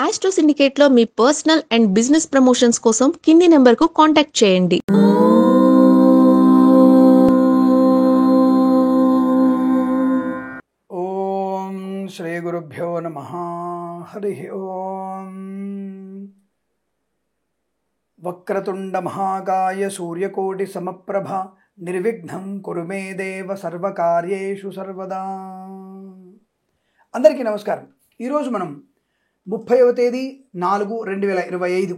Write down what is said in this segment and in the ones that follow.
Astro సిండికేట్లో మీ personal and business promotions కోసం కింది నెంబర్కు కాంటాక్ట్ చేయండి. ఓం శ్రీ గురుభ్యో నమః. హరి ఓం. వక్రతుండ మహాకాయ సూర్యకోటి సమప్రభ నిర్విఘ్నం కురు మే దేవ సర్వకార్యేషు సర్వదా. అందరికీ నమస్కారం. ఈరోజు మనం 30వ తేదీ 4/2025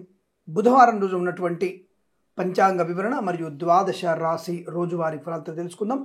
బుధవారం రోజు ఉన్నటువంటి పంచాంగ వివరణ మరియు ద్వాదశ రాశి రోజువారీ ఫలాలతో తెలుసుకుందాం.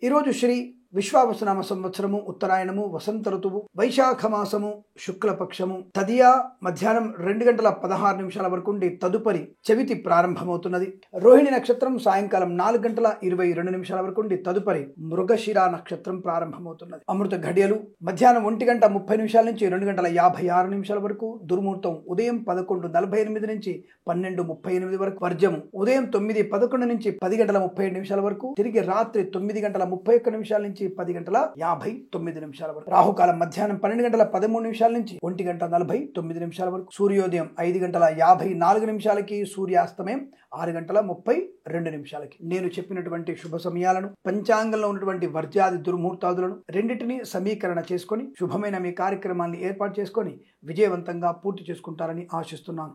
ఈరోజు శ్రీ విశ్వావసునామ సంవత్సరము, ఉత్తరాయణము, వసంత ఋతువు, వైశాఖ మాసము, శుక్లపక్షము, తదియా మధ్యాహ్నం 2:16 వరకు ఉండి తదుపరి చవితి ప్రారంభమవుతున్నది. రోహిణి నక్షత్రం సాయంకాలం 4:22 వరకు ఉండి తదుపరి మృగశిర నక్షత్రం ప్రారంభమవుతున్నది. అమృత ఘడియలు మధ్యాహ్నం 1:30 నుంచి 2:56 వరకు, దుర్ముహూర్తం ఉదయం 11:48 నుంచి 12:38 వరకు, వర్జము ఉదయం 9:11 నుంచి 10:37 వరకు, తిరిగి రాత్రి 9:31 నుంచి 10:59 వరకు, రాహుకాలం మధ్యాహ్నం 12:13 నుంచి 1:49 వరకు, సూర్యోదయం 5:54 సూర్యాస్తమయం 6:32. నేను చెప్పినటువంటి శుభ సమయాలను, పంచాంగంలో ఉన్నటువంటి వర్జ్యాది దుర్ముహూర్తాదులను రెండింటినీ సమీకరణ చేసుకొని శుభమైన మీ కార్యక్రమాన్ని ఏర్పాటు చేసుకొని విజయవంతంగా పూర్తి చేసుకుంటారని ఆశిస్తున్నాను.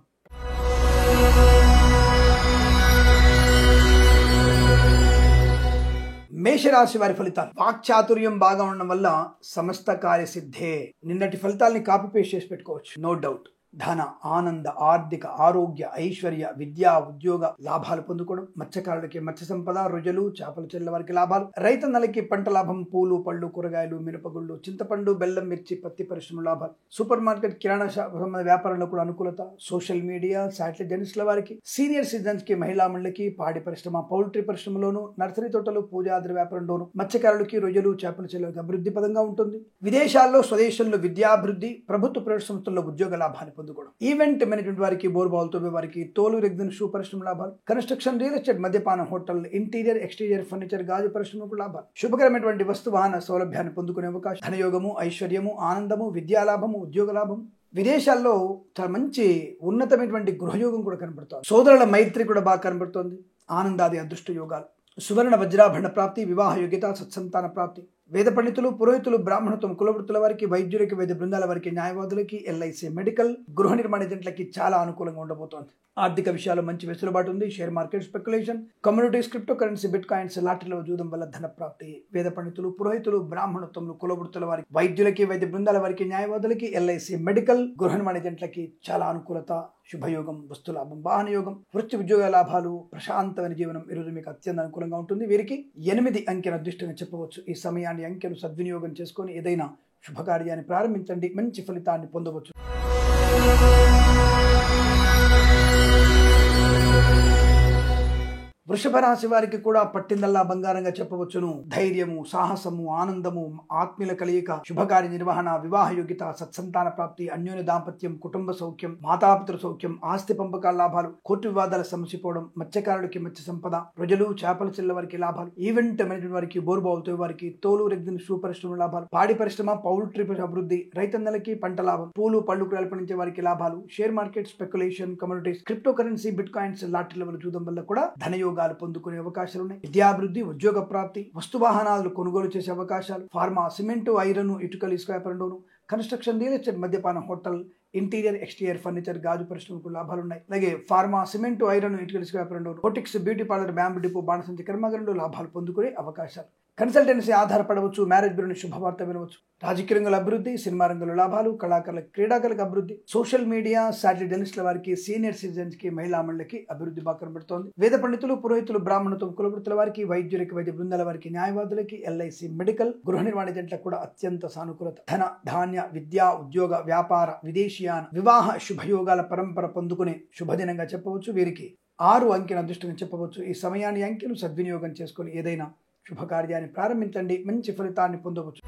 మేషరాశి వారి ఫలితాలు. వాక్చాతుర్యం బాగా ఉండడం వల్ల సమస్త కార్యసిద్ధే. నిన్నటి ఫలితాలని కాపీ పేస్ట్ చేసి పెట్టుకోవచ్చు, నో డౌట్. ధన, ఆనంద, ఆర్థిక, ఆరోగ్య, ఐశ్వర్య, విద్యా, ఉద్యోగ లాభాలు పొందుకోవడం, మత్స్యకారులకి మత్స్య సంపద, రుజులు, చేపల చెల్ల వారికి లాభాలు, రైతన్నలకి పంట లాభం, పూలు, పళ్ళు, కూరగాయలు, మినపగుళ్ళు, చింతపండు, బెల్లం, మిర్చి, పత్తి పరిశ్రమ లాభాలు, సూపర్ మార్కెట్, కిరాణా వ్యాపారంలో కూడా అనుకూలత, సోషల్ మీడియా, శాటిలైట్ జర్నలిస్టుల వారికి, సీనియర్ సిటిజన్స్ కి, మహిళా మండలికి, పాడి పరిశ్రమ, పౌల్ట్రీ పరిశ్రమలోను, నర్సరీ తోటలు, పూజాద్రి వ్యాపారంలోను, మత్స్యకారులకి, రుజులు, చేపల చెల్లకి అభివృద్ధి పదంగా ఉంటుంది. విదేశాల్లో, స్వదేశంలో విద్యాభివృద్ధి, ప్రభుత్వ ప్రైవేట్ సంస్థల్లో ఉద్యోగ లాభాన్ని పొందుకోవడం, ఈవెంట్ మేనేజ్మెంట్ వారికి, బోర్బాల్ తోబే వారికి, తోలు రెగ్జిన్ షూ పరిశ్రమ లాభాలు, కన్స్ట్రక్షన్, రియల్ ఎస్టేట్, మద్యపానం, హోటల్, ఇంటీరియర్, ఎక్స్టీరియర్ ఫర్నిచర్, గాజు పరిశ్రమకు లాభాలు, శుభకరమైనటువంటి వస్తు వాహన సౌలభ్యాన్ని పొందుకునే అవకాశం, ధనయోగము, ఐశ్వర్యము, ఆనందము, విద్యా లాభము, ఉద్యోగ లాభం. విదేశాల్లో చాలా మంచి ఉన్నతమైనటువంటి గృహయోగం కూడా కనబడుతోంది. సోదరుల మైత్రి కూడా బాగా కనబడుతోంది. ఆనందాది అదృష్ట యోగాలు, సువర్ణ వజ్రాభరణ ప్రాప్తి, వివాహ యోగ్యత, సత్సంతాన ప్రాప్తి, వేద పండితులు, పురోహితులు, బ్రాహ్మణత్వం, కులవృత్తుల వారికి, వైద్యులకి, వైద్య బృందాల వారికి, న్యాయవాదులకి, ఎల్ఐసి, మెడికల్, గృహ నిర్మాణ ఏజెంట్లకి చాలా అనుకూలంగా ఉండబోతోంది. ఆర్థిక విషయాల్లో మంచి వెసులుబాటు ఉంది. Share market, speculation, communities, crypto currency, bit coins, లాటరీలో జూదం వల్ల ధన ప్రాప్తి, వేద పండితులు, పురోహితులు, బ్రాహ్మణత్వం, కులవృత్తుల వారికి, వైద్యులకి, వైద్య బృందాల వారికి, న్యాయవాదులకి, ఎల్ఐసి, మెడికల్, గృహ నిర్మాణ ఏజెంట్లకి చాలా అనుకూలత, శుభయోగం, వస్తులాభం, వాహన యోగం, వృత్తి ఉద్యోగ లాభాలు, ప్రశాంతమైన జీవనం ఈరోజు మీకు అత్యంత అనుకూలంగా ఉంటుంది. వీరికి 8 అంకెను అదృష్టంగా చెప్పవచ్చు. ఈ సమయాన్ని, అంకెను సద్వినియోగం చేసుకొని ఏదైనా శుభకార్యాన్ని ప్రారంభించండి, మంచి ఫలితాన్ని పొందవచ్చు. వృషభ రాశి వారికి కూడా పట్టిందల్లా బంగారంగా చెప్పవచ్చును. ధైర్యము, సాహసము, ఆనందము, ఆత్మీయుల కలయిక, శుభకార్య నిర్వహణ, వివాహ యోగ్యత, సత్సంతాన ప్రాప్తి, అన్యోన్య దాంపత్యం, కుటుంబ సౌఖ్యం, మాతాపితృ సౌఖ్యం, ఆస్తి పంపకాల లాభాలు, కోర్టు వివాదాల సమసిపోవడం, మత్స్యకారుడికి మత్స్య సంపద, ప్రజలు, చేపల చెల్ల వారికి లాభాలు, ఈవెంట్ మేనేజ్మెంట్ వారికి, బోర్బావుతో వారికి, తోలు రెగ్జిన్ షూ పరిశ్రమ లాభాలు, పాడి పరిశ్రమ, పౌల్ట్రీ అభివృద్ధి, రైతన్నలకి పంట లాభం, పూలు, పళ్ళు, కూరగాయలు పండించే వారికి లాభాలు, share market, speculation, communities, crypto currency, bit coins, లాటరీల చూడడం వల్ల కూడా ధనయోగ పొందుకునే అవకాశాలు ఉన్నాయి. విద్యాభివృద్ధి, ఉద్యోగ ప్రాప్తి, వస్తువాహనాలు కొనుగోలు చేసే అవకాశాలు, ఫార్మా, సిమెంటు, ఐరన్, ఇటుకలు, ఇసుక వ్యాపారంలోను, కన్స్ట్రక్షన్, రియల్ ఎస్టేట్, మద్యపానం, హోటల్, ఇంటీరియర్, ఎక్స్టీరియర్ ఫర్నిచర్, గాజు పరిశ్రమకు లాభాలు ఉన్నాయి. అలాగే ఫార్మా, సిమెంటు, ఐరన్, ఇటుకలు, ఇసుక వ్యాపారంలో, boutiques, beauty parlour, bamboo depot, బాణసంచి కర్మాగారంలో లాభాలు పొందుకునే అవకాశాలు. కన్సల్టెన్సీ ఆధారపడవచ్చు. మ్యారేజ్ బ్యూరోని శుభవార్త వినవచ్చు. రాజకీయ రంగంలో అభివృద్ధి, సినిమా రంగంలో లాభాలు, కళాకారుల, క్రీడాకారులకు అభివృద్ధి, సోషల్ మీడియా, శాటిలైట్ జర్నలిస్టుల వారికి, సీనియర్ సిటిజన్స్ కి, మహిళా మండలికి అభివృద్ధి బాగా కనబడుతోంది. వేద పండితులు, పురోహితులు, బ్రాహ్మణత్వం, కులవృత్తుల వారికి, వైద్యులకి, వైద్య బృందాల వారికి, న్యాయవాదులకి, ఎల్ఐసి, మెడికల్, గృహ నిర్మాణ ఏజెంట్లకు కూడా అత్యంత సానుకూలత. ధన, ధాన్య, విద్యా, ఉద్యోగ, వ్యాపార, విదేశీయాన, వివాహ శుభయోగాల పరంపర పొందుకునే శుభదినంగా చెప్పవచ్చు. వీరికి 6 అంకెను అదృష్టంగా చెప్పవచ్చు. ఈ సమయాన్ని, అంకెను సద్వినియోగం చేసుకుని ఏదైనా శుభకార్యాన్ని ప్రారంభించండి, మంచి ఫలితాన్ని పొందవచ్చు.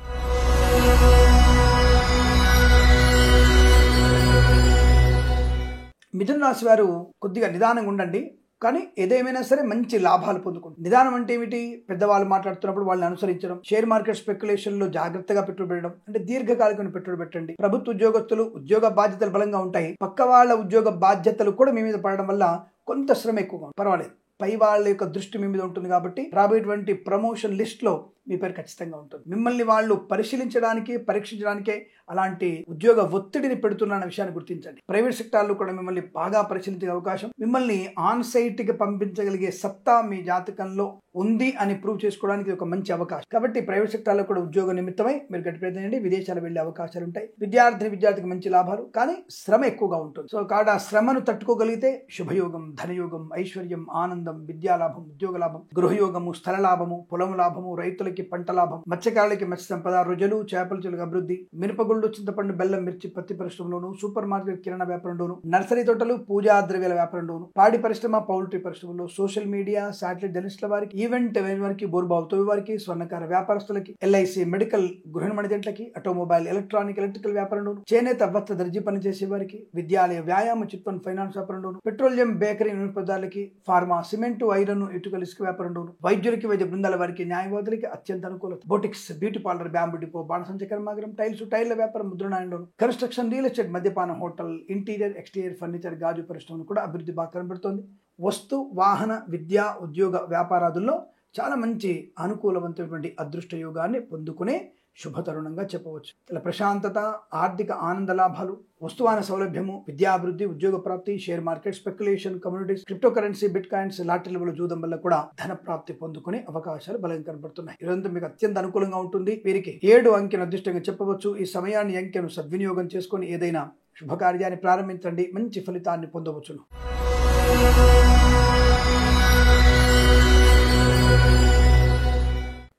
మిథున రాశి వారు కొద్దిగా నిదానంగా ఉండండి. కానీ ఏదేమైనా సరే మంచి లాభాలు పొందుకుంటుంది. నిదానం అంటే ఏమిటి? పెద్దవాళ్ళు మాట్లాడుతున్నప్పుడు వాళ్ళని అనుసరించడం, షేర్ మార్కెట్ స్పెక్యులేషన్ లో జాగ్రత్తగా పెట్టుబడి పెట్టడం, అంటే దీర్ఘకాలికమైన పెట్టుబడి పెట్టండి. ప్రభుత్వ ఉద్యోగస్తులు ఉద్యోగ బాధ్యతలు బలంగా ఉంటాయి. పక్క వాళ్ళ ఉద్యోగ బాధ్యతలు కూడా మీ మీద పడడం వల్ల కొంత శ్రమ ఎక్కువగా పర్వాలేదు, పై వాళ్ళ యొక్క దృష్టి మీ మీద ఉంటుంది కాబట్టి రాబోయేటువంటి ప్రమోషన్ లిస్ట్ లో మీ పేరు ఖచ్చితంగా ఉంటుంది. మిమ్మల్ని వాళ్ళు పరిశీలించడానికి పరీక్షించడానికే అలాంటి ఉద్యోగ ఒత్తిడిని పెడుతున్న విషయాన్ని గుర్తించండి. ప్రైవేట్ సెక్టార్లో కూడా మిమ్మల్ని బాగా పరిశీలించే అవకాశం, మిమ్మల్ని ఆన్ సైట్ కి పంపించగలిగే సత్తా మీ జాతకంలో ఉంది అని ప్రూవ్ చేసుకోవడానికి ఒక మంచి అవకాశం. కాబట్టి ప్రైవేట్ సెక్టార్లో కూడా ఉద్యోగ నిమిత్తమై మీరు గట్టి ప్రయత్నం చేయండి. విదేశాలు వెళ్లే అవకాశాలు ఉంటాయి. విద్యార్థికి మంచి లాభాలు, కానీ శ్రమ ఎక్కువగా ఉంటుంది. సో కాబట్టి ఆ శ్రమను తట్టుకోగలిగితే శుభయోగం, ధనయోగం, ఐశ్వర్యం, ఆనందం, విద్యాలాభం, ఉద్యోగ లాభం, గృహయోగము, స్థల లాభము, పొలం లాభము, రైతులకి పంట లాభం, మత్స్యకారులకి మత్స్య సంపద, రొయ్యలు చేపల చెలుగు అభివృద్ధి, మినపగుళ్ళు, చింతపండు, బెల్లం, మిర్చి, పత్తి పరిశ్రమలోను, సూపర్ మార్కెట్ కిరాణా వ్యాపారంలోను, నర్సరీ తోటలు, పూజా ద్రవ్యాల వ్యాపారంలోను, పాడి పరిశ్రమ, పౌల్ట్రీ పరిశ్రమలో, సోషల్ మీడియా, శాటిలైట్ జర్నలిస్టుల వారికి, ఈవెంట్ వారికి, బోర్బావుతో వారికి, స్వర్ణకార వ్యాపారస్తులకి, ఎల్ఐసి, మెడికల్, గృహ నిర్మాణజంట్లకి, ఆటోమొబైల్, ఎలక్ట్రికల్ వ్యాపారంలోను, చేనేత వస్త్ర దర్జీ పనిచేసే వారికి, విద్యాలయ, వ్యాయామ, చిట్ ఫండ్ ఫైనాన్స్ వ్యాపారంలోను, పెట్రోలియం, బేకరీ, నూనె పదార్థాలకి, ఫార్మా, సిమెంట్, ఐరన్, ఇటుకల ఇసుక వ్యాపారంలోను, వైద్యులకి, వైద్య బృందాల వారికి, న్యాయవాదులకి అత్యంత అనుకూలత. Boutiques, beauty parlour, bamboo depot, బాణసంచ కర్మాగారం, టైర్ల వ్యాపారం, ముద్రణాయంలోను, కన్స్ట్రక్షన్, రియల్ ఎస్టేట్, మద్యపానం, హోటల్, ఇంటీరియర్, ఎక్స్టీరియర్ ఫర్నిచర్, గాజు పరిశ్రమను కూడా అభివృద్ధి బాగా కనబడుతోంది. వస్తు, వాహన, విద్యా, ఉద్యోగ వ్యాపారాదుల్లో చాలా మంచి అనుకూలవంతమైనటువంటి అదృష్ట యోగాన్ని పొందుకునే శుభతరుణంగా చెప్పవచ్చు. ఇలా ప్రశాంతత, ఆర్థిక ఆనంద లాభాలు, వస్తువాన సౌలభ్యము, విద్యాభివృద్ధి, ఉద్యోగ ప్రాప్తి, share market speculation, communities, crypto currency, bit coins, లాటరీల జూదం వల్ల కూడా ధన ప్రాప్తి పొందుకునే అవకాశాలు బలంగా కనబడుతున్నాయి. ఈరోజు మీకు అత్యంత అనుకూలంగా ఉంటుంది. వీరికి 7 అంకెను అదృష్టంగా చెప్పవచ్చు. ఈ సమయాన్ని అంకెను సద్వినియోగం చేసుకొని ఏదైనా శుభకార్యాన్ని ప్రారంభించండి, మంచి ఫలితాన్ని పొందవచ్చును.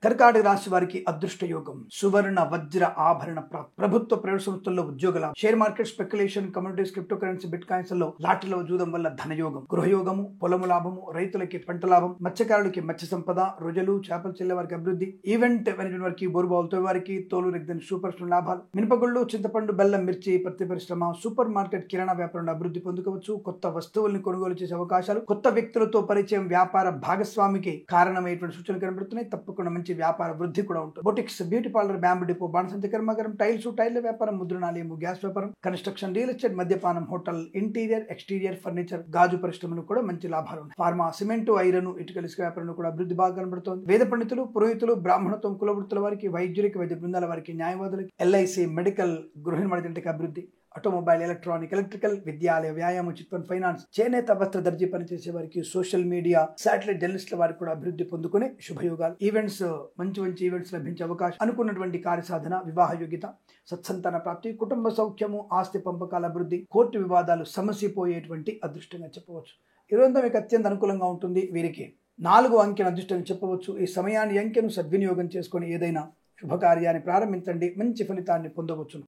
కర్కాటక రాశి వారికి అదృష్ట యోగం, సువర్ణ వజ్ర ఆభరణ ప్రాప్తి, ప్రభుత్వ ప్రైవేట్ సంస్థల్లో ఉద్యోగ లాభం, share market speculation, communities, crypto currency, bit coins లో లాటరీల జూదం వల్ల ధనయోగం, గృహయోగము, పొలము లాభము, రైతులకి పంట లాభం, మత్స్యకారులకి మత్స్య సంపద, రొయ్యలు చేపలు చెల్లె వారికి అభివృద్ధి, ఈవెంట్ మేనేజ్మెంట్ వారికి, బోరుబావులతో వారికి, తోలు రెగ్దని సూపర్ స్టోన్ లాభాలు, మినపగుళ్ళు, చింతపండు, బెల్లం, మిర్చి, పత్తి పరిశ్రమ, సూపర్ మార్కెట్ కిరాణా వ్యాపారంలో అభివృద్ధి పొందుకోవచ్చు. కొత్త వస్తువుల్ని కొనుగోలు చేసే అవకాశాలు, కొత్త వ్యక్తులతో పరిచయం, వ్యాపార భాగస్వామికి కారణమైనటువంటి సూచనలు కనబడుతున్నాయి. తప్పకుండా మంచి వ్యాపార వృద్ధి కూడా ఉంటుంది. Boutiques, beauty parlour, bamboo depot, బాణసంచ కర్మాగారం, టైర్ల వ్యాపారం, ముద్రణాలయము, గ్యాస్ వ్యాపారం, కన్స్ట్రక్షన్, రియల్ ఎస్టేట్, మద్యపానం, హోటల్, ఇంటీరియర్, ఎక్స్టీరియర్ ఫర్నిచర్, గాజు పరిశ్రమలు కూడా మంచి లాభాలు ఉన్నాయి. ఫార్మా, సిమెంట్, ఐరన్, ఇటుకల ఇసుక వ్యాపారంలో కూడా అభివృద్ధి బాగా కనబడుతోంది. వేద పండితులు, పురోహితులు, బ్రాహ్మణత్వం, కులవృత్తుల వారికి, వైద్యులకి, వైద్య బృందాల వారికి, న్యాయవాదులకి, ఎల్ఐసి, మెడికల్, గృహ నిర్మాణజంటికి అభివృద్ధి, ఆటోమొబైల్, ఎలక్ట్రికల్, విద్యాలయ, వ్యాయామ, చిట్ ఫండ్ ఫైనాన్స్, చేనేత వస్త్ర దర్జీ పనిచేసే వారికి, సోషల్ మీడియా, శాటిలైట్ జర్నలిస్టుల వారికి కూడా అభివృద్ధి పొందుకునే శుభయోగాలు. ఈవెంట్స్, మంచి ఈవెంట్స్ లభించే అవకాశం, అనుకున్నటువంటి కార్యసాధన, వివాహ యోగ్యత, సత్సంతాన ప్రాప్తి, కుటుంబ సౌఖ్యము, ఆస్తి పంపకాల అభివృద్ధి, కోర్టు వివాదాలు సమసిపోయేటువంటి అదృష్టంగా చెప్పవచ్చు. ఈరోజు మీకు అత్యంత అనుకూలంగా ఉంటుంది. వీరికి 4 అంకెను అదృష్టంగా చెప్పవచ్చు. ఈ సమయాన్ని అంకెను సద్వినియోగం చేసుకొని ఏదైనా శుభకార్యాన్ని ప్రారంభించండి, మంచి ఫలితాన్ని పొందవచ్చును.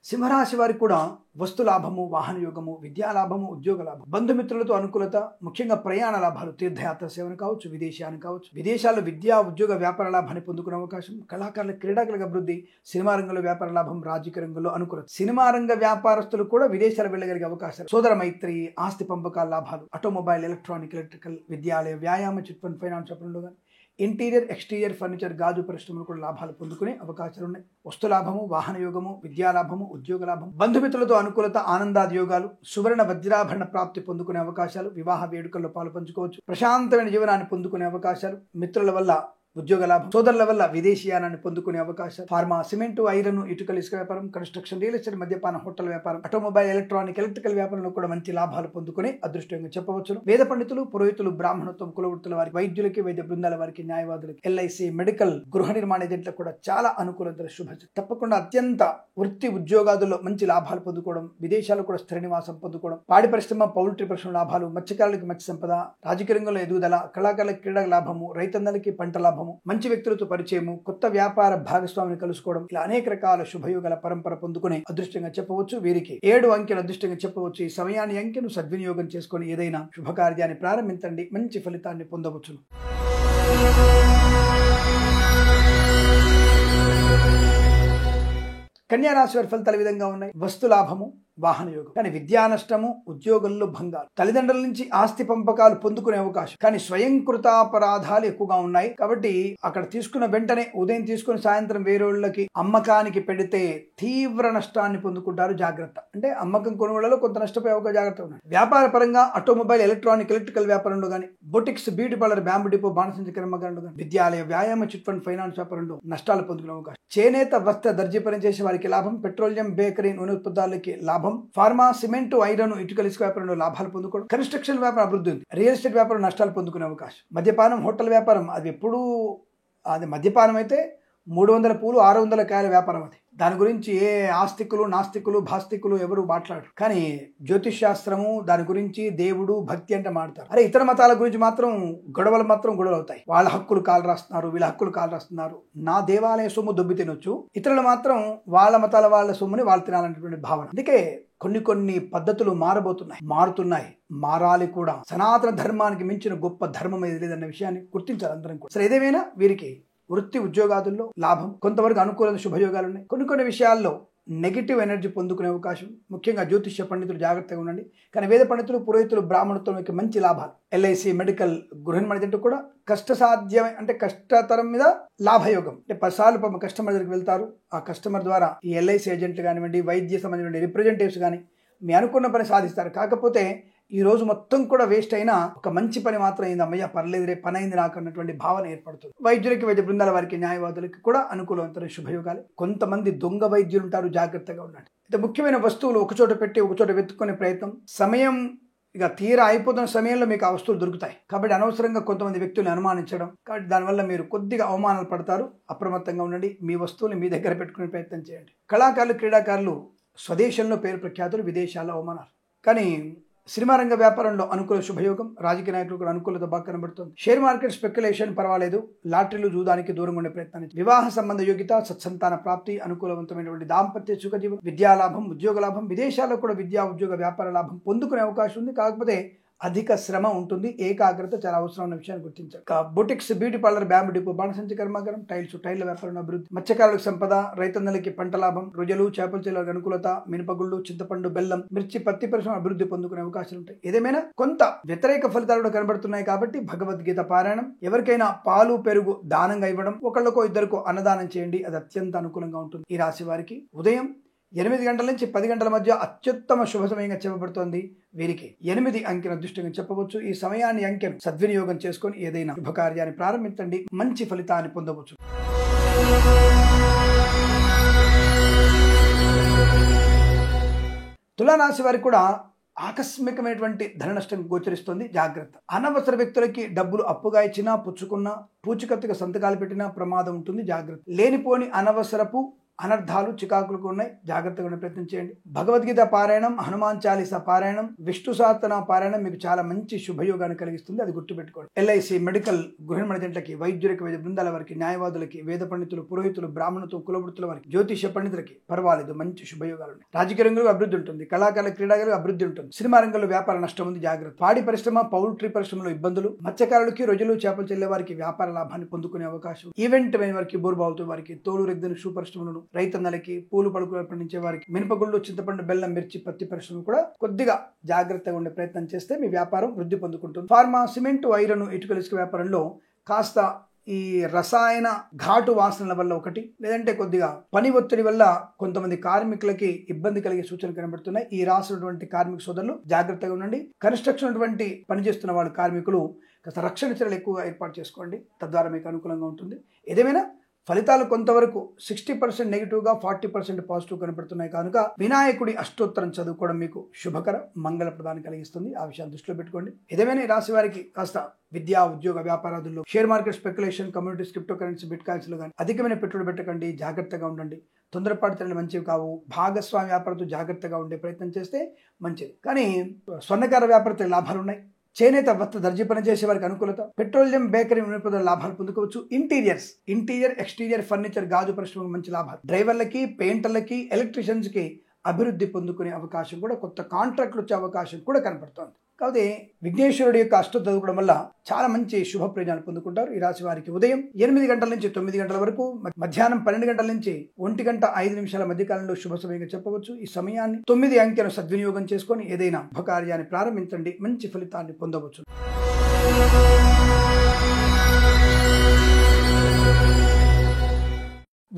సింహరాశి వారికి కూడా వస్తు లాభము, వాహన యోగము, విద్యా లాభము, ఉద్యోగ లాభం, బంధుమిత్రులతో అనుకూలత, ముఖ్యంగా ప్రయాణ లాభాలు, తీర్థయాత్ర సేవను కావచ్చు, విదేశాన్ని కావచ్చు, విదేశాల్లో విద్యా, ఉద్యోగ, వ్యాపార లాభాన్ని పొందుకునే అవకాశం, కళాకారుల, క్రీడాకుల అభివృద్ధి, సినిమా రంగంలో వ్యాపార లాభం, రాజకీయ రంగంలో అనుకూలత, సినిమా రంగ వ్యాపారస్తులు కూడా విదేశాలు వెళ్ళగలిగే అవకాశాలు, సోదర మైత్రి, ఆస్తి పంపకాల లాభాలు, ఆటోమొబైల్, ఎలక్ట్రికల్, విద్యాలయ, వ్యాయామ, చిట్ ఫండ్ ఫైనాన్స్ వ్యాపారంలో కానీ, ఇంటీరియర్, ఎక్స్టీరియర్ ఫర్నిచర్, గాజు పరిశ్రమలు కూడా లాభాలు పొందుకునే అవకాశాలు ఉన్నాయి. వస్తు లాభము, వాహన యోగము, విద్యా లాభము, ఉద్యోగ లాభం, బంధుమిత్రులతో అనుకూలత, ఆనందాది యోగాలు, సువర్ణ వజ్రాభరణ ప్రాప్తి పొందుకునే అవకాశాలు, వివాహ వేడుకల్లో పాలు పంచుకోవచ్చు, ప్రశాంతమైన జీవనాన్ని పొందుకునే అవకాశాలు, మిత్రుల వల్ల ఉద్యోగ లాభం, సోదరుల వల్ల విదేశీయానాన్ని పొందుకునే అవకాశం, ఫార్మా, సిమెంట్, ఐరన్, ఇటుకల ఇసుక వ్యాపారం, కన్స్ట్రక్షన్, రియల్ ఎస్టేట్, మద్యపాన, హోటల్ వ్యాపారం, ఆటోమొబైల్, ఎలక్ట్రికల్ వ్యాపారంలో కూడా మంచి లాభాలు పొందుకునే అదృష్టంగా చెప్పవచ్చును. వేద పండితులు, పురోహితులు, బ్రాహ్మణత్వం, కులవృత్తుల వారికి, వైద్యులకి, వైద్య బృందాల వారికి, న్యాయవాదులకి, ఎల్ఐసి, మెడికల్, గృహ నిర్మాణ ఏజెంట్లకు కూడా చాలా అనుకూలత శుభ. తప్పకుండా అత్యంత వృత్తి ఉద్యోగాదుల్లో మంచి లాభాలు పొందుకోవడం, విదేశాల్లో కూడా స్థిర నివాసం పొందుకోవడం, పాడి పరిశ్రమ, పౌల్ట్రీ పరిశ్రమ లాభాలు, మత్స్యకారులకి మత్స్య సంపద, రాజకీయ రంగంలో ఎదుగుదల, కళాకారులకి క్రీడా లాభము, రైతన్నలకి పంట లాభము, మంచి వ్యక్తులతో పరిచయము, కొత్త వ్యాపార భాగస్వామిని కలుసుకోవడం, ఇలా అనేక రకాల శుభయోగాల పరంపర పొందుకునే అదృష్టంగా చెప్పవచ్చు. వీరికి 7 అంకెను అదృష్టంగా చెప్పవచ్చు. ఈ సమయాన్ని అంకెను సద్వినియోగం చేసుకొని ఏదైనా శుభకార్యాన్ని ప్రారంభించండి, మంచి ఫలితాన్ని పొందవచ్చును. కన్యా రాశి వారి ఫలితాలు ఈ విధంగా ఉన్నాయి. వస్తు లాభము, వాహన యోగం. కానీ విద్యా నష్టము, ఉద్యోగంలో భంగాలు, తల్లిదండ్రుల నుంచి ఆస్తి పంపకాలు పొందుకునే అవకాశం, కానీ స్వయంకృతాపరాధాలు ఎక్కువగా ఉన్నాయి. కాబట్టి అక్కడ తీసుకున్న వెంటనే ఉదయం తీసుకుని సాయంత్రం వేరేళ్ళకి అమ్మకానికి పెడితే తీవ్ర నష్టాన్ని పొందుకుంటారు. జాగ్రత్త. అంటే అమ్మకం కొనుగోళ్లలో కొంత నష్టపోయే ఒక జాగ్రత్త ఉన్నాయి. వ్యాపార పరంగా ఆటోమొబైల్, ఎలక్ట్రానిక్, ఎలక్ట్రికల్ వ్యాపారంలో కానీ, boutiques, beauty parlour, bamboo depot, బాణసంచ కర్మకాండలో కానీ, విద్యాలయ, వ్యాయామ, చిట్ ఫండ్, ఫైనాన్స్ వ్యాపారంలో నష్టాలు పొందుకునే అవకాశం. చేనేత, వస్త్ర, దర్జీ పని చేసే వారికి లాభం. పెట్రోలియం, బేకరీ, నూనె ఉత్పత్తులకి లాభం. ఫార్మా, సిమెంట్, ఐరన్, ఇటుకల ఇసుక వ్యాపారంలో లాభాలు పొందుకోవడం. కన్స్ట్రక్షన్ వ్యాపారం అభివృద్ధి ఉంది. రియల్ ఎస్టేట్ వ్యాపారం నష్టాలు పొందుకునే అవకాశం. మద్యపానం, హోటల్ వ్యాపారం, అది మద్యపానం అయితే 300 పూలు 600 కాయల వ్యాపారం. అది దాని గురించి ఏ ఆస్తికులు, నాస్తికులు, భాస్తికులు ఎవరు మాట్లాడరు. కానీ జ్యోతిష్ శాస్త్రము దాని గురించి, దేవుడు, భక్తి అంటే మాట్లాడతారు. అరే ఇతర మతాల గురించి మాత్రం గొడవలు అవుతాయి. వాళ్ళ హక్కులు కాలు రాస్తున్నారు, వీళ్ళ హక్కులు కాలు రాస్తున్నారు. నా దేవాలయ సొమ్ము దొబ్బి తినొచ్చు, ఇతరులు మాత్రం వాళ్ళ మతాల వాళ్ళ సొమ్ముని వాళ్ళు తినాలనేటువంటి భావన. అందుకే కొన్ని పద్ధతులు మారుతున్నాయి, మారాలి కూడా. సనాతన ధర్మానికి మించిన గొప్ప ధర్మం ఏది లేదన్న విషయాన్ని గుర్తించాలి అందరం కూడా. సరే, ఏదేమైనా వీరికి వృత్తి ఉద్యోగాదుల్లో లాభం, కొంతవరకు అనుకూల శుభయోగాలు ఉన్నాయి. కొన్ని విషయాల్లో నెగిటివ్ ఎనర్జీ పొందుకునే అవకాశం. ముఖ్యంగా జ్యోతిష్య పండితులు జాగ్రత్తగా ఉండండి. కానీ వేద పండితులు, పురోహితులు, బ్రాహ్మణత్వం మంచి లాభాలు. ఎల్ఐసి, మెడికల్, గృహిణి కూడా కష్టసాధ్యమే, అంటే కష్టతరం మీద లాభయోగం. అంటే 10 సార్లు కస్టమర్ దగ్గరికి వెళ్తారు. ఆ కస్టమర్ ద్వారా ఈ ఎల్ఐసి ఏజెంట్లు కానివ్వండి, వైద్య సంబంధించిన రిప్రజెంటేటివ్స్ కానీ మీ అనుకున్న పని సాధిస్తారు. కాకపోతే ఈ రోజు మొత్తం కూడా వేస్ట్ అయినా ఒక మంచి పని మాత్రం అయింది, అమ్మయ్య పర్లేదు, రే పని అయింది నాకు అన్నటువంటి భావన ఏర్పడుతుంది. వైద్యులకి, వైద్య బృందాల వారికి, న్యాయవాదులకి కూడా అనుకూలవంతమైన శుభయోగాలు. కొంతమంది దొంగ వైద్యులు ఉంటారు, జాగ్రత్తగా ఉండండి. అయితే ముఖ్యమైన వస్తువులు ఒకచోట పెట్టి ఒకచోట వెతుక్కునే ప్రయత్నం. సమయం ఇక తీరా అయిపోతున్న సమయంలో మీకు ఆ వస్తువులు దొరుకుతాయి. కాబట్టి అనవసరంగా కొంతమంది వ్యక్తులను అనుమానించడం, కాబట్టి దానివల్ల మీరు కొద్దిగా అవమానాలు పడతారు. అప్రమత్తంగా ఉండండి. మీ వస్తువులు మీ దగ్గర పెట్టుకునే ప్రయత్నం చేయండి. కళాకారులు, క్రీడాకారులు స్వదేశంలో పేరు ప్రఖ్యాతులు, విదేశాల్లో అవమానాలు. కానీ సినిమా రంగ వ్యాపారంలో అనుకూల శుభయోగం. రాజకీయ నాయకులు కూడా అనుకూలత బాగా కనబడుతుంది. షేర్ మార్కెట్ స్పెక్యులేషన్ పర్వాలేదు. లాటరీలు, జూదానికి దూరంగా ఉండే ప్రయత్నాన్ని. వివాహ సంబంధ యోగ్యత, సత్సంతాన ప్రాప్తి, అనుకూలవంతమైనటువంటి దాంపత్య సుఖజీవనం, విద్యా లాభం, ఉద్యోగ లాభం. విదేశాల్లో కూడా విద్యా, ఉద్యోగ, వ్యాపార లాభం పొందుకునే అవకాశం ఉంది. కాకపోతే అధిక శ్రమ ఉంటుంది, ఏకాగ్రత చాలా అవసరం అన్న విషయాన్ని గుర్తించారు. Boutiques, beauty parlour, bamboo depot, బాణసంచ కర్మాగారం, టైల్ల వ్యాపారం అభివృద్ధి. మత్స్యకారులకు సంపద, రైతన్నలకి పంట లాభం, రొయ్యలు, చేపల చెరువులకు అనుకూలత, మినపగుళ్ళు, చింతపండు, బెల్లం, మిర్చి, పత్తి పరిశ్రమ అభివృద్ధి పొందుకునే అవకాశాలు ఉంటాయి. ఏదేమైనా కొంత వ్యతిరేక ఫలితాలు కూడా కనబడుతున్నాయి. కాబట్టి భగవద్గీత పారాయణం, ఎవరికైనా పాలు, పెరుగు దానంగా ఇవ్వడం, ఒకళ్ళకో ఇద్దరికో అన్నదానం చేయండి, అది అత్యంత అనుకూలంగా ఉంటుంది. ఈ రాశి వారికి ఉదయం 8 గంటల నుంచి 10 గంటల మధ్య అత్యుత్తమ శుభ సమయంగా చెప్పబడుతోంది. వీరికి 8 అంకెను అదృష్టంగా చెప్పవచ్చు. ఈ సమయాన్ని, అంకెను సద్వినియోగం చేసుకొని ఏదైనా శుభకార్యాన్ని ప్రారంభించండి, మంచి ఫలితాన్ని పొందవచ్చు. తులారాశి వారికి కూడా ఆకస్మికమైనటువంటి ధన నష్టం గోచరిస్తుంది. జాగ్రత్త. అనవసర వ్యక్తులకి డబ్బులు అప్పుగా ఇచ్చినా, పుచ్చుకున్నా, పూచికత్తుగా సంతకాలు పెట్టినా ప్రమాదం ఉంటుంది. జాగ్రత్త. లేనిపోని అనవసరపు అనర్థాలు, చికాకులకు ఉన్నాయి. జాగ్రత్తగా ఉండే ప్రయత్నం చేయండి. భగవద్గీత పారాయణం, హనుమాన్ చాలీసా పారాయణం, విష్ణు సహస్రనామ పారాయణం మీకు చాలా మంచి శుభయోగాన్ని కలిగిస్తుంది. అది గుర్తుపెట్టుకోండి. ఎల్ఐసి, మెడికల్, గృహిణి, వైద్యులకి, వైద్య బృందాల వారికి, న్యాయవాదులకి, వేద పండితులు, పురోహితులు, బ్రాహ్మణత్వం, కులవృత్తుల వారికి, జ్యోతిష పండితులకి పర్వాలేదు, మంచి శుభయోగాలు ఉన్నాయి. రాజకీయ రంగంలో అభివృద్ధి ఉంటుంది. కళాకారుల, క్రీడాకారులు అభివృద్ధి ఉంటుంది. సినిమా రంగంలో వ్యాపార నష్టం ఉంది. జాగ్రత్త. పాడి పరిశ్రమ, పౌల్ట్రీ పరిశ్రమలో ఇబ్బందులు. మత్స్యకారులకి, రొయ్యలు, చేపలు చెల్లే వారికి వ్యాపార లాభాన్ని పొందుకునే అవకాశం. ఈవెంట్ అయిన వారికి, బోర్బావుతో వారికి, తోలు, రెగ్దను, షూ పరిశ్రమలను, రైతన్నలకి, పూలు పడుకులు పండించే వారికి, మినపగుళ్ళు, చింతపండు, బెల్లం, మిర్చి, పత్తి పరిశ్రమ కూడా కొద్దిగా జాగ్రత్తగా ఉండే ప్రయత్నం చేస్తే మీ వ్యాపారం వృద్ధి పొందుకుంటుంది. ఫార్మా, సిమెంట్, ఐరన్, ఇటుకల ఇసుక వ్యాపారంలో కాస్త ఈ రసాయన ఘాటు వాసనల వల్ల ఒకటి, లేదంటే కొద్దిగా పని ఒత్తిడి వల్ల కొంతమంది కార్మికులకి ఇబ్బంది కలిగే సూచనలు కనబడుతున్నాయి. ఈ రాసినటువంటి కార్మిక సోదరులు జాగ్రత్తగా ఉండండి. కన్స్ట్రక్షన్ అటువంటి పనిచేస్తున్న వాళ్ళు, కార్మికులు కాస్త రక్షణ చర్యలు ఎక్కువగా ఏర్పాటు చేసుకోండి. తద్వారా మీకు అనుకూలంగా ఉంటుంది. ఏదేమైనా ఫలితాలు కొంతవరకు 60% నెగిటివ్గా 40% పాజిటివ్ కనబడుతున్నాయి. కనుక వినాయకుడి అష్టోత్తరం చదువుకోవడం మీకు శుభకర, మంగళప్రదాన్ని కలిగిస్తుంది. ఆ విషయాన్ని దృష్టిలో పెట్టుకోండి. ఏదేమైనా ఈ రాశి వారికి కాస్త విద్యా, ఉద్యోగ, వ్యాపారాదుల్లో, share market speculation, communities, crypto currency, bit coins లో కానీ అధికమైన పెట్టుబడి పెట్టకండి. జాగ్రత్తగా ఉండండి. తొందరపాటు చర్యలు మంచివి కావు. భాగస్వామి వ్యాపారంతో జాగ్రత్తగా ఉండే ప్రయత్నం చేస్తే మంచిది. కానీ స్వర్ణకార వ్యాపారతో లాభాలు ఉన్నాయి. చేనేత, వస్త్ర, దర్జీ పని చేసే వారికి అనుకూలత. పెట్రోలియం, బేకరీ, వినోద లాభాలు పొందుకోవచ్చు. ఇంటీరియర్, ఎక్స్టీరియర్, ఫర్నిచర్, గాజు పరిశ్రమకు మంచి లాభాలు. డ్రైవర్లకి, పెయింటర్లకి, ఎలక్ట్రీషియన్స్ కి అభివృద్ధి పొందుకునే అవకాశం కూడా, కొత్త కాంట్రాక్ట్లు వచ్చే అవకాశం కూడా కనపడుతోంది. కాబట్టి విఘ్నేశ్వరుడి యొక్క అష్టోత్తరం చదువుకోవడం వల్ల చాలా మంచి శుభ ప్రయోజనాలు పొందుకుంటారు. ఈ రాశి వారికి ఉదయం 8 గంటల నుంచి 9 గంటల వరకు, మధ్యాహ్నం 12 గంటల నుంచి 1 గంట 5 నిమిషాల మధ్య కాలంలో శుభ సమయంగా చెప్పవచ్చు. ఈ సమయాన్ని 9 అంకెను సద్వినియోగం చేసుకొని ఏదైనా శుభకార్యాన్ని ప్రారంభించండి, మంచి ఫలితాన్ని పొందవచ్చు.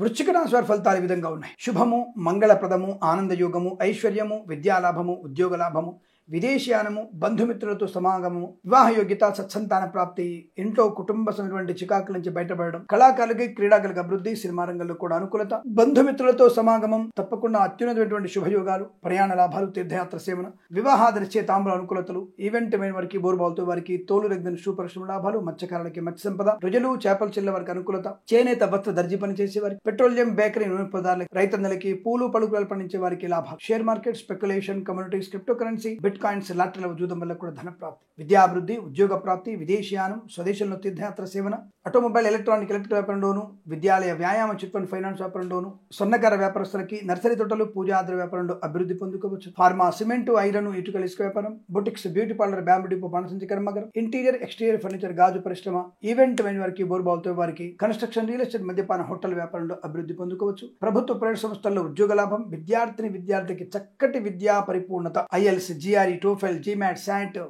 వృశ్చిక రాశి వారి ఫలితాలు ఈ విధంగా ఉన్నాయి. శుభము, మంగళప్రదము, ఆనందయోగము, ఐశ్వర్యము, విద్యాలాభము, ఉద్యోగ లాభము, విదేశీయానము, బంధుమిత్రులతో సమాగమము, వివాహ యోగ్యత, సత్సంతాన ప్రాప్తి, ఇంట్లో కుటుంబ సమటువంటి చికాకుల నుంచి బయటపడడం, కళాకారులకి క్రీడాకులకు అభివృద్ధి, సినిమా రంగంలో కూడా అనుకూలత, బంధుమిత్రులతో సమాగమం, తప్పకుండా అత్యున్నతమైనటువంటి శుభయోగాలు, ప్రయాణ లాభాలు, తీర్థయాత్ర సేవన, వివాహాది నిశ్చయితాంబుల అనుకూలతలు, ఈవెంట్ మైన వారికి, బోర్బాల్తో వారికి, తోలు రెగ్గిన శుభపరిశ్రమ లాభాలు, మత్స్యకారులకి మత్స్య సంపద, రుజులు చేపల చెల్ల వారికి అనుకూలత, చేనేత వస్త్ర దర్జీ పని చేసే వారికి, పెట్రోలియం బేకరీ నూనె పదార్థాలకి, రైతన్నలకి, పూలు పలుకులు పండించే వారికి లాభాలు, share market, speculation, communities, crypto currency, bit coins, లాటరీల జూదం వల్ల కూడా ధన ప్రాప్తి, విద్యాభివృద్ధి, ఉద్యోగ ప్రాప్తి, విదేశీయానం, స్వదేశంలో తీర్థయాత్ర సేవన, ఆటోమొబైల్, ఎలక్ట్రికల్ వ్యాపారంలోను, విద్యాలయ, వ్యాయామ, చిట్ ఫండ్ ఫైనాన్స్ వ్యాపారంలోను, స్వర్ణకార వ్యాపారస్తులకి, నర్సరీ తోటలు, పూజాద్ర వ్యాపారంలో అభివృద్ధి పొందుకోవచ్చు. ఫార్మా, సిమెంటు, ఐరన్, ఇటుకల ఇసుక వ్యాపారం, boutiques, beauty parlour, bamboo depot, బాణసంచి కర్మాగారం, ఇంటీరియర్, ఎక్స్టీరియర్ ఫర్నిచర్, గాజు పరిశ్రమ, ఈవెంట్ మైన వారికి, బోర్బాల్తో వారికి, కన్స్ట్రక్షన్, రియల్ ఎస్టేట్, మద్యపాన, హోటల్ వ్యాపారంలో అభివృద్ధి పొందుకోవచ్చు. ప్రభుత్వ ప్రైవేట్ సంస్థల్లో ఉద్యోగ లాభం, విద్యార్థికి చక్కటి విద్యా పరిపూర్ణత, IELTS, GRE, TOEFL, GMAT, SAT,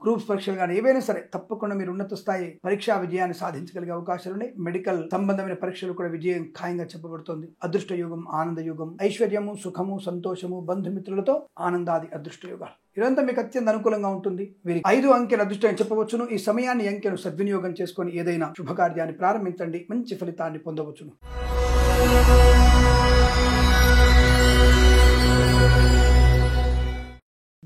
groups పరీక్షలు కానీ ఏవైనా సరే తప్పకుండా మీరు ఉన్నత స్థాయి పరీక్షా విజయాన్ని సాధించగలిగే అవకాశాలు ఉన్నాయి. మెడికల్ సంబంధమైన పరీక్షలు కూడా విజయం ఖాయంగా చెప్పబడుతుంది. అదృష్ట యోగం, ఆనంద యోగం, ఐశ్వర్యము, సుఖము, సంతోషము, బంధుమిత్రులతో ఆనందాది అదృష్ట యోగాలు, ఇదంతా మీకు అత్యంత అనుకూలంగా ఉంటుంది. వీరికి 5 అంకెల అదృష్టం చెప్పవచ్చును. ఈ సమయాన్ని, అంకెను సద్వినియోగం చేసుకొని ఏదైనా శుభకార్యాన్ని ప్రారంభించండి, మంచి ఫలితాన్ని పొందవచ్చును.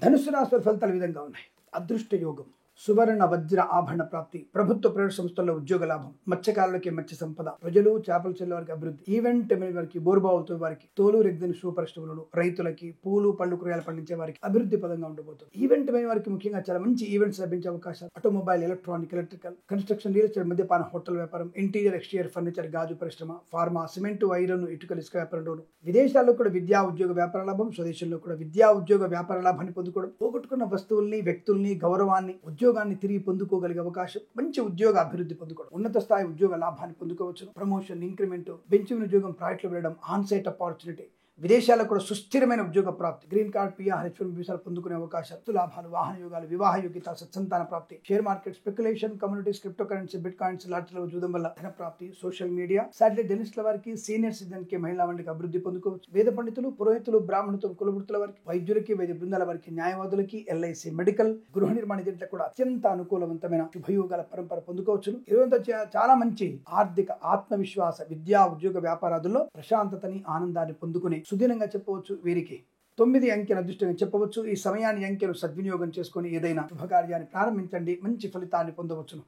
ధనుసు రాశి ఫలితాలు ఈ విధంగా ఉన్నాయి. అదృష్ట యోగం, సువర్ణ వజ్ర ఆభరణ ప్రాప్తి, ప్రభుత్వ ప్రైవేట్ సంస్థల్లో ఉద్యోగ లాభం, మత్స్యకారులకి మత్స్య సంపద, ప్రజలు చేపల చెల్ల వారికి అభివృద్ధి, ఈవెంట్ వారికి, బోర్బావులతో వారికి, తోలు రెగ్గిన శుభపరిశ్రమలు, రైతులకి, పూలు పళ్ళు కూరగాయలు పండించే వారికి అభివృద్ధి పదంగా ఉండబోతుంది. ఈవెంట్ వారికి ముఖ్యంగా చాలా మంచి ఈవెంట్స్ లభించే అవకాశాలు, automobile, electrical, construction, real estate, మద్యపాన, హోటల్ వ్యాపారం, ఇంటీరియర్, ఎక్స్టీరియర్ ఫర్నిచర్, గాజు పరిశ్రమ, ఫార్మా, సిమెంటు, ఐరన్, ఇటుకల ఇసుక వ్యాపారంలోను, విదేశాల్లో కూడా విద్యా ఉద్యోగ వ్యాపార లాభం, స్వదేశంలో కూడా విద్యా ఉద్యోగ వ్యాపార లాభాన్ని పొందుకోవడం, పోగొట్టుకున్న వస్తువుల్ని, వ్యక్తుల్ని, గౌరవాన్ని, ఉద్యోగాన్ని తిరిగి పొందుకోగలిగే అవకాశం, మంచి ఉద్యోగ అభివృద్ధి పొందుకోవడం, ఉన్నత స్థాయి ఉద్యోగ లాభాన్ని పొందుకోవచ్చు. ప్రమోషన్, ఇంక్రిమెంట్, బెంచిన ఉద్యోగం, ప్రాజెక్టులు వెళ్ళడం, ఆన్ సైట్ ఆపర్చునిటీ, విదేశాల్లో కూడా సుస్థిరమైన ఉద్యోగ ప్రాప్తి, గ్రీన్ కార్డ్, పిఆర్, H1 వీసాలు పొందుకునే అవకాశాలు, లాభాలు, వాహన యోగాలు, వివాహ యోగ్యత, సత్సంతాన ప్రాప్తి, share market, speculation, communities, crypto currency, bit coins, లాటరీల జూదం వల్ల ధన ప్రాప్తి, సోషల్ మీడియా, శాటిలైట్ జర్నలిస్టుల వారికి, సీనియర్ సిటిజన్ కి, మహిళా వంటికి అభివృద్ధి పొందుకోవచ్చు. వేద పండితులు, పురోహితులు, బ్రాహ్మణులు, కులవృత్తుల వారికి, వైద్యులకి, వైద్య బృందాల వారికి, న్యాయవాదులకి, ఎల్ఐసి, మెడికల్, గృహ నిర్మాణ దీంట్లో కూడా అత్యంత అనుకూలవంతమైన శుభయోగాల పరంపర పొందుకోవచ్చు. ఇదంతా చాలా మంచి ఆర్థిక, ఆత్మవిశ్వాస, విద్యా, ఉద్యోగ వ్యాపారాదుల్లో ప్రశాంతతని, ఆనందాన్ని పొందుకుని సుదీనంగా చెప్పవచ్చు. వీరికి 9 అంకెల అదృష్టంగా చెప్పవచ్చు. ఈ సమయాన్ని, అంకెను సద్వినియోగం చేసుకుని ఏదైనా శుభకార్యాన్ని ప్రారంభించండి, మంచి ఫలితాన్ని పొందవచ్చును.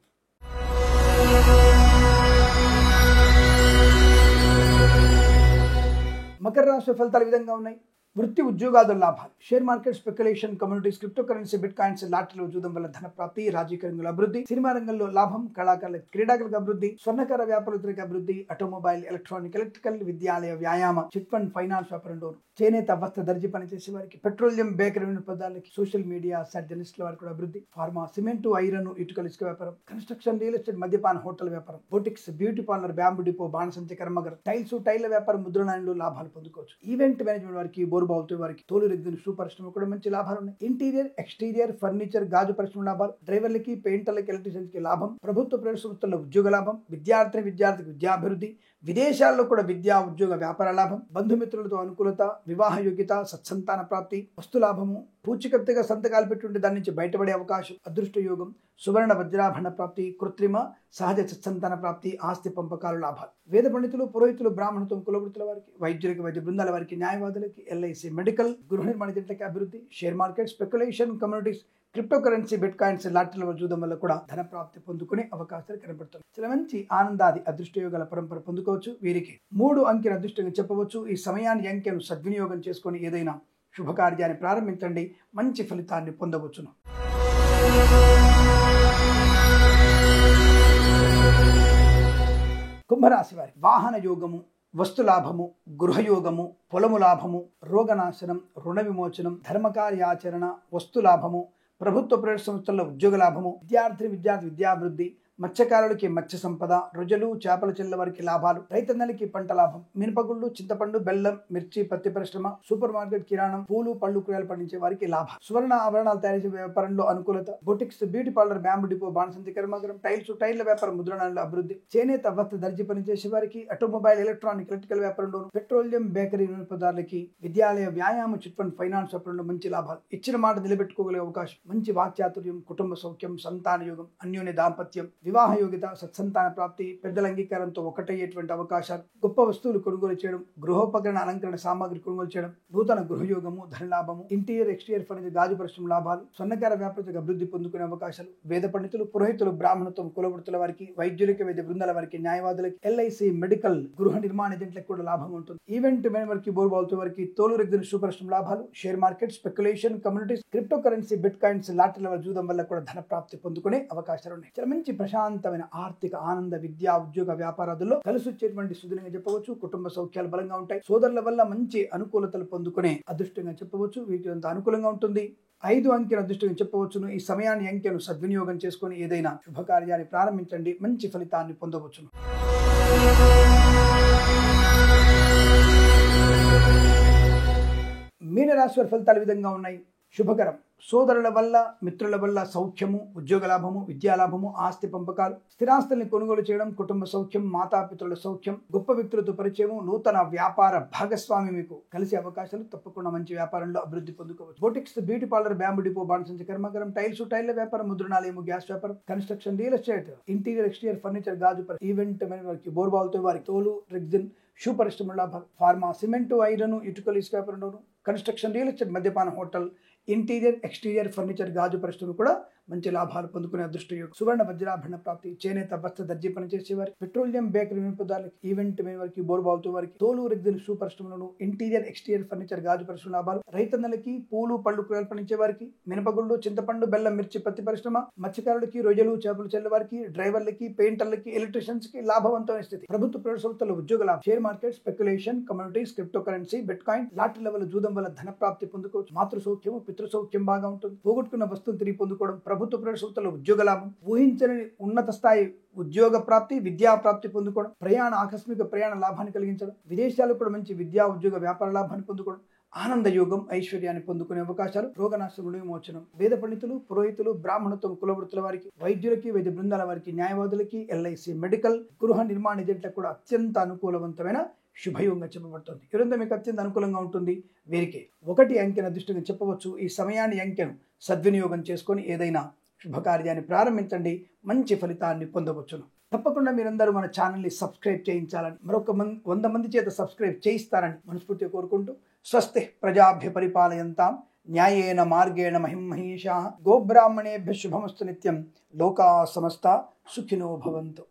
మకర రాశి ఫలితాలు ఈ విధంగా ఉన్నాయి. వృత్తి, ఉద్యోగాదుల లాభాలు, share market, speculation, communities, crypto currency, bit coins, లాటరీలో జూదం వల్ల ధన ప్రాప్తి, రాజకీయ రంగంలో అభివృద్ధి, సినిమా రంగంలో లాభం, కళాకారుల, క్రీడాకులకు అభివృద్ధి, స్వర్ణకార వ్యాపారులకు అభివృద్ధి, ఆటోమొబైల్, ఎలక్ట్రికల్, విద్యాలయ, వ్యాయామ, చిట్ ఫండ్ ఫైనాన్స్ వ్యాపారంలో, చేనేత వస్త్ర దర్జీ పనిచేసే వారికి, పెట్రోలియం బేకరీ నూనె పదార్థాలకి, సోషల్ మీడియా, శాట్ జర్నలిస్టుల వారికి కూడా అభివృద్ధి, ఫార్మా, సిమెంటు, ఐరన్, ఇటుకల ఇసుక వ్యాపారం, కన్స్ట్రక్షన్, రియల్ ఎస్టేట్, మద్యపాన, హోటల్ వ్యాపారం, boutiques, beauty parlour, bamboo depot, బాణసంచి కర్మాగారం, టైల వ్యాపారం, ముద్రణాయంలో లాభాలు పొందుకోవచ్చు. ఈవెంట్ మేనేజ్మెంట్ వారికి, బోర్బావులతో వారికి, తోలు రెగ్గిన షూ పరిశ్రమ కూడా మంచి లాభాలు ఉన్నాయి. ఇంటీరియర్, ఎక్స్టీరియర్ ఫర్నిచర్, గాజు పరిశ్రమ లాభాలు, డ్రైవర్లకి, పెయింటర్లకి, ఎలక్ట్రీషియన్స్ కి లాభం, ప్రభుత్వ ప్రైవేట్ సంస్థల్లో ఉద్యోగ లాభం, విద్యార్థికి విద్యాభివృద్ధి, విదేశాల్లో కూడా విద్యా ఉద్యోగ వ్యాపార లాభం, బంధుమిత్రులతో అనుకూలత, వివాహ యోగ్యత, సత్సంతాన ప్రాప్తి, వస్తు లాభము, పూచికత్తుగా సంతకాలు పెట్టుంటే దాని నుంచి బయటపడే అవకాశం, అదృష్ట యోగం, సువర్ణ వజ్రాభరణ ప్రాప్తి, కృత్రిమ సహజ సత్సంతాన ప్రాప్తి, ఆస్తి పంపకాలు, లాభాలు, వేద పండితులు, పురోహితులు, బ్రాహ్మణులు, కులవృత్తుల వారికి, వైద్యులకి, వైద్య బృందాల వారికి, న్యాయవాదులకి, ఎల్ఐసి, మెడికల్, గృహ నిర్మాణ దీంట్లకి అభివృద్ధి, share market, speculation, communities, crypto currency, bit coins, లాటరీల జూదం వల్ల కూడా ధన ప్రాప్తి పొందుకునే అవకాశాలు కనబడుతుంది. చాలా మంచి ఆనందాది అదృష్ట యోగాల పరంపర పొందుకోవచ్చు. వీరికి 3 అంకెల అదృష్టంగా చెప్పవచ్చు. ఈ సమయాన్ని, అంకెను సద్వినియోగం చేసుకొని ఏదైనా శుభకార్యాన్ని ప్రారంభించండి, మంచి ఫలితాన్ని పొందవచ్చును. కుంభరాశి వారి వాహన యోగము, వస్తు లాభము, గృహయోగము, పొలము లాభము, రోగనాశనం, రుణ విమోచనం, ధర్మకార్యాచరణ, వస్తు లాభము, ప్రభుత్వ ప్రైవేట్ సంస్థల్లో ఉద్యోగ లాభము, విద్యార్థి విద్యాభివృద్ధి, మత్స్యకారులకి మత్స్య సంపద, రొయ్యలు చేపల చెల్ల వారికి లాభాలు, రైతన్నలకి పంట లాభం, మినపగుళ్ళు, చింతపండు, బెల్లం, మిర్చి, పత్తి పరిశ్రమ, సూపర్ మార్కెట్, కిరాణం, పూలు, పళ్ళు, కూరగాయలు పండించే వారికి లాభం, సువర్ణ ఆభరణాలు తయారు చేసే వ్యాపారంలో అనుకూలత, boutiques, beauty parlour, bamboo depot, బాణసంతి కర్మాగారం, టైర్ల వ్యాపారం, ముద్రణాలలో అభివృద్ధి, చేనేత వస్త్ర దర్జీ పనిచేసే వారికి, ఆటోమొబైల్, ఎలక్ట్రికల్ వ్యాపారంలోను, పెట్రోలియం, బేకరీ వినియోగదారులకి, విద్యాలయ, వ్యాయామ, చిట్ ఫండ్, ఫైనాన్స్ వ్యాపారంలో మంచి లాభాలు, ఇచ్చిన మాట నిలబెట్టుకోగలిగే అవకాశం, మంచి వాక్చాతుర్యం, కుటుంబ సౌఖ్యం, సంతాన యోగం, అన్యోన్య దాంపత్యం, వివాహ యోగ్యత, సత్సంతాన ప్రాప్తి, పెద్దల అంగీకారంతో ఒకటయ్యేటువంటి అవకాశాలు, గొప్ప వస్తువులు కొనుగోలు చేయడం, గృహోపకరణ అలంకరణ సామాగ్రి కొనుగోలు చేయడం, నూతన గృహయోగము, ధనలాభము, ఇంటీరియర్ ఎక్స్టీరియర్ ఫర్నిచర్, గాజు పరిశ్రమ లాభాలు, స్వర్ణకార వ్యాపారతకు అభివృద్ధి పొందుకునే అవకాశాలు, వేద పండితులు, పురోహితులు, బ్రాహ్మణత్వం, కులవృత్తుల వారికి, వైద్యులకి, వైద్య బృందాల వారికి, న్యాయవాదులకి, ఎల్ఐసి, మెడికల్, గృహ నిర్మాణ ఏజెంట్లకు కూడా లాభం ఉంటుంది. ఈవెంట్ మేనేజర్కి, బోర్బాల్తో వారికి, తోలు రెగ్గిన సూపరిశ్రమ లాభాలు, share market, speculation, communities, crypto currency, bit coins, లాటరీల జూదం వల్ల కూడా ధన ప్రాప్తి పొందుకునే అవకాశాలు ఉన్నాయి. చాలా మంచి ప్రశాంతమైన ఆర్థిక ఆనంద, విద్యా, ఉద్యోగ, వ్యాపారాదుల్లో కలిసి వచ్చేటువంటి సుదినంగా చెప్పవచ్చు. కుటుంబ సౌఖ్యాలు బలంగా ఉంటాయి. సోదరుల వల్ల మంచి అనుకూలతలు పొందుకునే అదృష్టంగా చెప్పవచ్చు. వీటి అంత అనుకూలంగా ఉంటుంది. 5 అంకెను అదృష్టంగా చెప్పవచ్చును. ఈ సమయాన్ని, అంకెను సద్వినియోగం చేసుకుని ఏదైనా శుభకార్యాన్ని ప్రారంభించండి, మంచి ఫలితాన్ని పొందవచ్చును. మీనరాశి వారి ఫలితాలు విధంగా ఉన్నాయి. శుభకరం. సోదరుల వల్ల, మిత్రుల వల్ల సౌఖ్యము, ఉద్యోగ లాభము, విద్యాలాభము, ఆస్తి పంపకాలు, స్థిరాస్తుల్ని కొనుగోలు చేయడం, కుటుంబ సౌఖ్యం, మాతాపితృల సౌఖ్యం, గొప్ప వ్యక్తులతో పరిచయము, నూతన వ్యాపార భాగస్వామి మీకు కలిసే అవకాశాలు, తప్పకుండా మంచి వ్యాపారంలో అభివృద్ధి పొందుకోవచ్చు. Boutiques, beauty parlour, bamboo depot, బాణసంచి కర్మాగారం, టైర్ల వ్యాపారం, ముద్రణాలయము, గ్యాస్ వ్యాపారం, construction, real estate, interior exterior furniture, గాజు ఈవెంట్ వారికి, బోర్బాల్తో వారికి, తోలు రెగ్జిన్, షూ పరిశ్రమ లాభాలు, ఫార్మా, సిమెంటు, ఐరన్, ఇటుకలు, ఇసుక వ్యాపారంలోను, కన్స్ట్రక్షన్, రియల్ ఎస్టేట్, మద్యపాన, హోటల్, ఇంటీరియర్ ఎక్స్టీరియర్ ఫర్నిచర్, గాజు పరిశ్రమ కూడా మంచి లాభాలు పొందుకునే అదృష్టయోగం. సువర్ణ వజ్రాభరణ ప్రాప్తి, చేనేత వస్త్ర దర్జీ పనిచేసేవారికి, పెట్రోలియం, బేకరీ వినియోగదారులకి, ఈవెంట్ వారికి, బోర్బాల్తో వారికి, తోలు రెగ్జిన్ షూ పరిశ్రమలను, ఇంటీరియర్ ఎక్స్టీరియర్ ఫర్నిచర్, గాజు పరిశ్రమ లాభాలు, రైతన్నలకి, పూలు, పళ్ళు, కూరగాయలు పండించే వారికి, మినపగుళ్ళు, చింతపండు, బెల్లం, మిర్చి, పత్తి పరిశ్రమ, మత్స్యకారులకి, రొయ్యలు చేపలు చెల్ల వారికి, డ్రైవర్లకి, పెయింటర్లకి, ఎలక్ట్రీషియన్స్ కి లాభవంతమైన స్థితి. ప్రభుత్వ ప్రైవేట్ సంస్థల్లో ఉద్యోగ లాభం, share market, speculation, communities, crypto currency, bit coin, లాటరీల వల్ల జూదం వల్ల ధన ప్రాప్తి పొందుకోవచ్చు. మాతృ సౌఖ్యము, పితృ సౌఖ్యం బాగా ఉంటుంది. పోగొట్టుకున్న వస్తువులు తిరిగి పొందుకోవడం, ప్రభుత్వ ప్రైవేట్ సంస్థల్లో ఉద్యోగ లాభం, ఊహించని ఉన్నత స్థాయి ఉద్యోగ ప్రాప్తి, విద్యా ప్రాప్తి పొందుకోవడం, ఆకస్మిక ప్రయాణ లాభాన్ని కలిగించడం, విదేశాలకు కూడా మంచి విద్యా, ఉద్యోగ, వ్యాపార లాభాన్ని పొందుకోవడం, ఆనంద యోగం, ఐశ్వర్యాన్ని పొందుకునే అవకాశాలు, రోగనాశనం, విమోచనం, వేద పండితులు, పురోహితులు, బ్రాహ్మణత్వం, కులవృత్తుల వారికి, వైద్యులకి, వైద్య బృందాల వారికి, న్యాయవాదులకి, ఎల్ఐసి, మెడికల్, గృహ నిర్మాణ ఏజెంట్లకు కూడా అత్యంత అనుకూలవంతమైన శుభయోగంగా చెప్పబడుతుంది. ఇదంతా మీకు అత్యంత అనుకూలంగా ఉంటుంది. వీరికి 1 అంకెను అదృష్టంగా చెప్పవచ్చు. ఈ సమయాన్ని, అంకెను సద్వినియోగం చేసుకొని ఏదైనా శుభకార్యాన్ని ప్రారంభించండి, మంచి ఫలితాన్ని పొందవచ్చును. తప్పకుండా మీరందరూ మన ఛానల్ని సబ్స్క్రైబ్ చేయించాలని, మరొక 100 మంది చేత సబ్స్క్రైబ్ చేయిస్తారని మనస్ఫూర్తిగా కోరుకుంటూ, స్వస్తి ప్రజాభ్య పరిపాలయంతాం న్యాయేన మార్గేణ మహిమహీషాః గోబ్రాహ్మణేభ్యః శుభమస్తు నిత్యం. లోకా సమస్తా సుఖినో భవంతు.